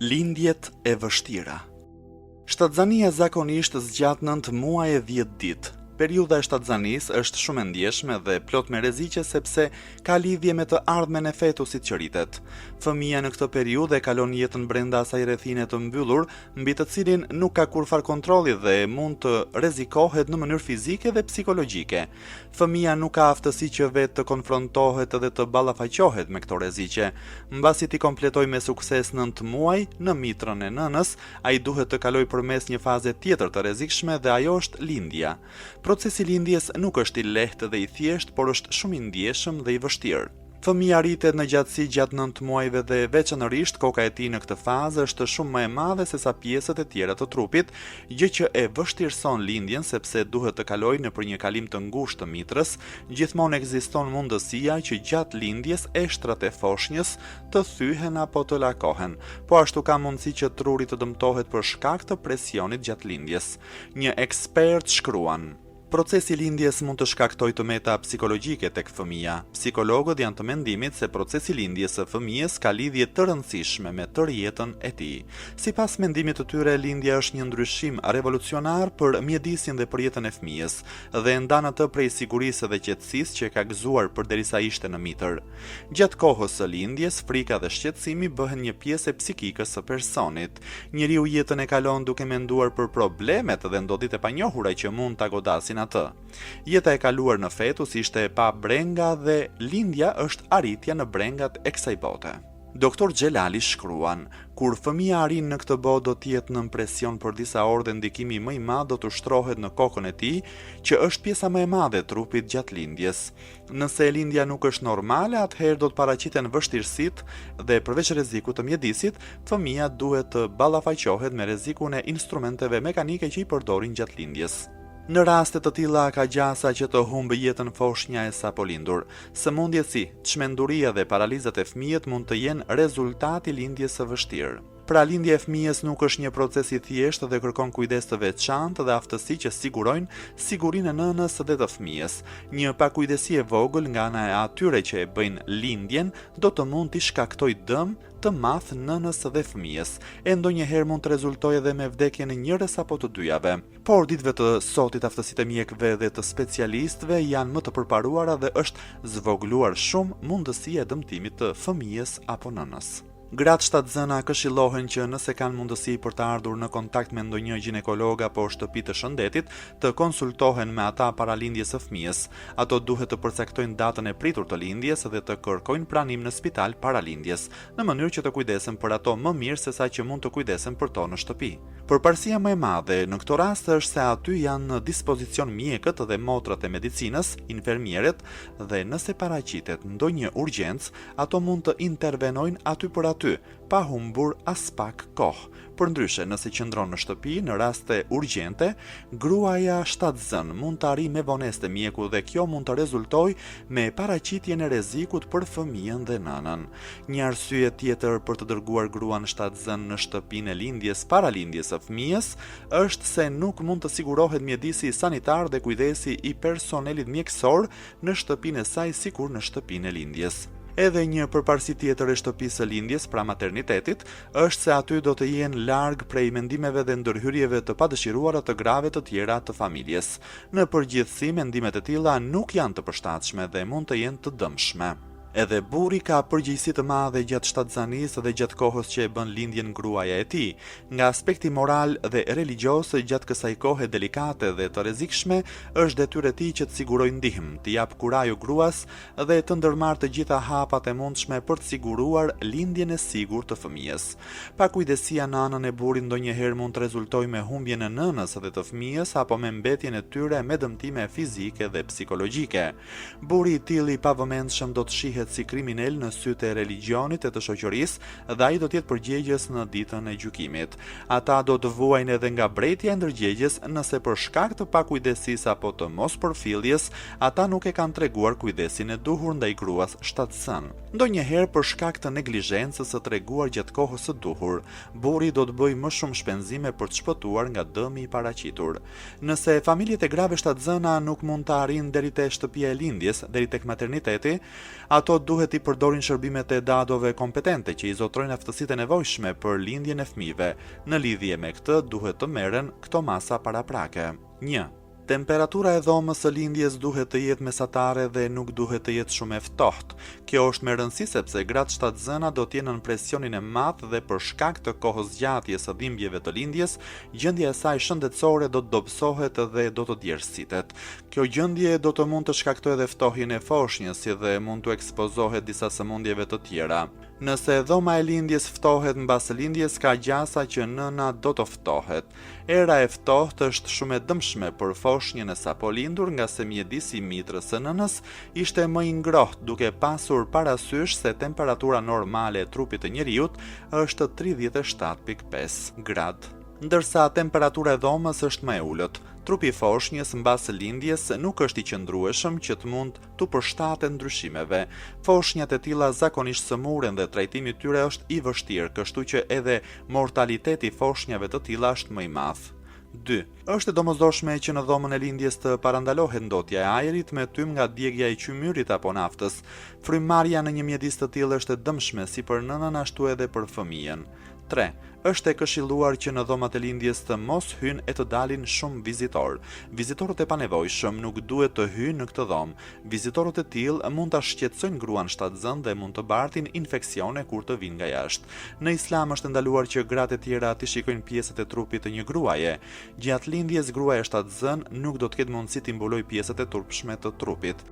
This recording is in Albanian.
Lindjet e vështira. Shtatzania zakonisht zgjat 9 muaj e 10 ditë. Periudha e shtatzanisë është shumë e ndjeshme dhe plot me rreziqe sepse ka lidhje me të ardhmen e fetusit që rritet. Fëmia në këtë periudhë kalon jetën brenda asaj rrethine të mbyllur, mbi të cilin nuk ka kurfar kontrolli dhe mund të rrezikohet në mënyrë fizike dhe psikologjike. Fëmia nuk ka aftësi që vetë të konfrontohet dhe të ballafaqohet me këto rreziqe. Mbasi ti kompletoj me sukses 9 muaj në mitrën e nënës, ai duhet të kalojë përmes një faze tjetër të rrezikshme dhe ajo është lindja. Procesi lindjes nuk është i lehtë dhe i thjeshtë, por është shumë i ndjeshëm dhe i vështirë. Fëmia rritet në gjatësi gjatë 9 muajve dhe veçanërisht koka e tij në këtë fazë është shumë më e madhe se sa pjesët e tjera të trupit, gjë që e vështirëson lindjen sepse duhet të kalojë nëpër një kalim të ngushtë të mitrës. Gjithmonë ekziston mundësia që gjatë lindjes eshtrat e foshnjës të thyhen apo të lakohen, po ashtu ka mundësi që truri të dëmtohet për shkak të presionit gjatë lindjes. Një ekspert shkruan: procesi lindjes mund të shkaktojë tëmeta psikologjike tek fëmia. Psikologët janë të mendimit se procesi lindjes së fëmijës ka lidhje të rëndësishme me tërë jetën e tij. Sipas mendimit të tyre, lindja është një ndryshim revolucionar për mjedisin dhe për jetën e fëmijës dhe e ndan atë prej sigurisë dhe qetësisë që ka gëzuar përderisa ishte në mitër. Gjatë kohës së lindjes, frika dhe shqetësimi bëhen një pjesë e psikikës së personit. Njeriu jetën e kalon duke menduar për problemet dhe ndodhit e panjohura që mund ta godasin atë. Jeta e kaluar në fetus ishte pa brenga dhe lindja është arritja në brengat e kësaj bote. Doktor Xhelali shkruan: kur fëmia arrin në këtë botë do të jetë në presion për disa orë dhe ndikimi më i madh do të ushtrohet në kokën e tij, që është pjesa më e madhe e trupit gjatë lindjes. Nëse lindja nuk është normale, atëherë do të paraqiten vështirësitë dhe përveç rrezikut të mjedisit, fëmia duhet të ballafaqohet me rrezikun e instrumenteve mekanike që i përdorin gjatë lindjes. Në raste të tilla ka gjasa që të humbë jetën foshnja e sapo lindur. Sëmundjet si çmenduria dhe paralizat e fëmijët mund të jenë rezultati lindjes së vështirë. Pra lindja e fëmijës nuk është një proces i thjeshtë dhe kërkon kujdes të veçantë dhe aftësi që sigurojnë sigurinë e nënës dhe të fëmijës. Një pakujdesi e vogël nga ana e atyre që e bëjnë lindjen do të mund t'i shkaktojë dëm të madh nënës dhe fëmijës, e ndonjëherë mund të rezultojë edhe me vdekjen e njërës apo të dyjave. Por ditëve të sotit aftësitë e mjekëve dhe të specialistëve janë më të përparuara dhe është zvogëluar shumë mundësia e dëmtimit të fëmijës apo nënës. Gratë shtatzëna këshillohen që nëse kanë mundësi për të ardhur në kontakt me ndonjë ginekolog apo shtëpi të shëndetit, të konsultohen me ata para lindjes së fëmijës. Ato duhet të përcaktojnë datën e pritur të lindjes dhe të kërkojnë pranim në spital para lindjes, në mënyrë që të kujdesen për ato më mirë se sa që mund të kujdesen për to në shtëpi. Përparësia më e madhe në këtë rast është se aty janë në dispozicion mjekët dhe motrat e medicinës, infermierët, dhe nëse paraqitet ndonjë urgjencë, ato mund të intervenojnë aty për aty, pa humbur as pak kohë. Përndryshe, nëse qëndron në shtëpi në raste urgjente, gruaja shtatzën mund të arrijë me vonesë te mjeku dhe kjo mund të rezultojë me paraqitjen e rrezikut për fëmijën dhe nënën. Një arsye tjetër për të dërguar gruan shtatzën në shtëpinë e lindjes para lindjes së fëmijës është se nuk mund të sigurohet mjedisi sanitar dhe kujdesi i personelit mjekësor në shtëpinë e saj sikur në shtëpinë e lindjes. Edhe një përparësi tjetër e shtëpisë së lindjes, pra maternitetit, është se aty do të jenë larg prej mendimeve dhe ndërhyrjeve të padëshiruara të grave të tjera të familjes. Në përgjithësi, mendimet e tilla nuk janë të përshtatshme dhe mund të jenë të dëmshme. Edhe burri ka përgjegjësi të madhe gjatë shtatzanisë dhe gjatë kohës që e bën lindjen gruaja e tij. Nga aspekti moral dhe religjioz, gjatë kësaj kohe delikate dhe të rrezikshme, është detyrë e tij që të sigurojë ndihmë, të jap kurajo gruas dhe të ndërmarrë të gjitha hapat e mundshme për të siguruar lindjen e sigurt të fëmijës. Pakujdesia në anën e burrit ndonjëherë mund të rezultojë me humbjen e nënës dhe të fëmijës apo me mbetjen e tyre me dëmtime fizike dhe psikologjike. Burri i tillë i pavëmendshëm do të shihet si kriminal në sytë e religionit e të shoqërisë dhe ai do të jetë përgjegjës në ditën e gjykimit. Ata do të vuajnë edhe nga brejtja e ndërgjegjes nëse për shkak të pakujdesisë apo të mospërfilljes ata nuk e kanë treguar kujdesin e duhur ndaj gruas shtatzën. Ndonjëherë për shkak të neglizhencës së treguar gjatë kohës së duhur, burri do të bëjë më shumë shpenzime për të shpëtuar nga dëmi i paraqitur. Nëse familjet e grave shtatzëna nuk mund të arrijnë deri te shtëpia e lindjes, deri tek materniteti, ato duhet i përdorin shërbimet e dadove kompetente që i zotrojnë aftësitë e nevojshme për lindjen e fëmijëve. Në lidhje me këtë, duhet të merren këto masa paraprake. 1. Temperatura e dhomës së lindjes duhet të jetë mesatare dhe nuk duhet të jetë shumë e ftohtë. Kjo është me rëndësi sepse gratë shtatzëna do të jenë në presionin e madh dhe për shkak të kohës gjatjes së dhimbjeve të lindjes, gjendja e saj shëndetësore do të dobësohet dhe do të djersësitet. Kjo gjendje do të mund të shkaktojë edhe ftohjen e foshnjës, si dhe mund të ekspozohet disa sëmundjeve të tjera. Nëse dhoma e lindjes ftohet mbas lindjes, ka gjasa që nëna do të ftohet. Era e ftohtë është shumë e dëmshme për foshnjën e sapo lindur, nga se mjedisi i mitrës së nënës ishte më i ngrohtë, duke pasur parasysh se temperatura normale e trupit të njeriut është 37.5 gradë, ndërsa temperatura e dhomës është më e ulët. Trupi i foshnjës mbas lindjes nuk është i qëndrueshëm që të mund të përshtatet ndryshimeve. Foshnjat e tilla zakonisht sëmuren dhe trajtimi i tyre është i vështirë, kështu që edhe mortaliteti i foshnjave të tilla është më i madh. 2. Është e domosdoshme që në dhomën e lindjes të parandalohet ndotja e ajrit me tym nga djegja e qymyrit apo naftës. Frymëmarrja në një mjedis të tillë është e dëmshme si për nënën ashtu edhe për fëmijën. 3. Është e këshilluar që në dhomat e lindjes të mos hyjnë e të dalin shumë vizitor. Vizitorët e panevojshëm nuk duhet të hyjnë në këtë dhomë. Vizitorët e tillë mund ta shqetësojnë gruan shtatzën dhe mund të bartin infeksione kur të vinë nga jashtë. Në Islam është ndaluar që gratë e tjera të shikojnë pjesët e trupit të një gruaje. Gjatë lindjes gruaja shtatzën nuk do të ketë mundësi të mbulojë pjesët e turpshme të trupit.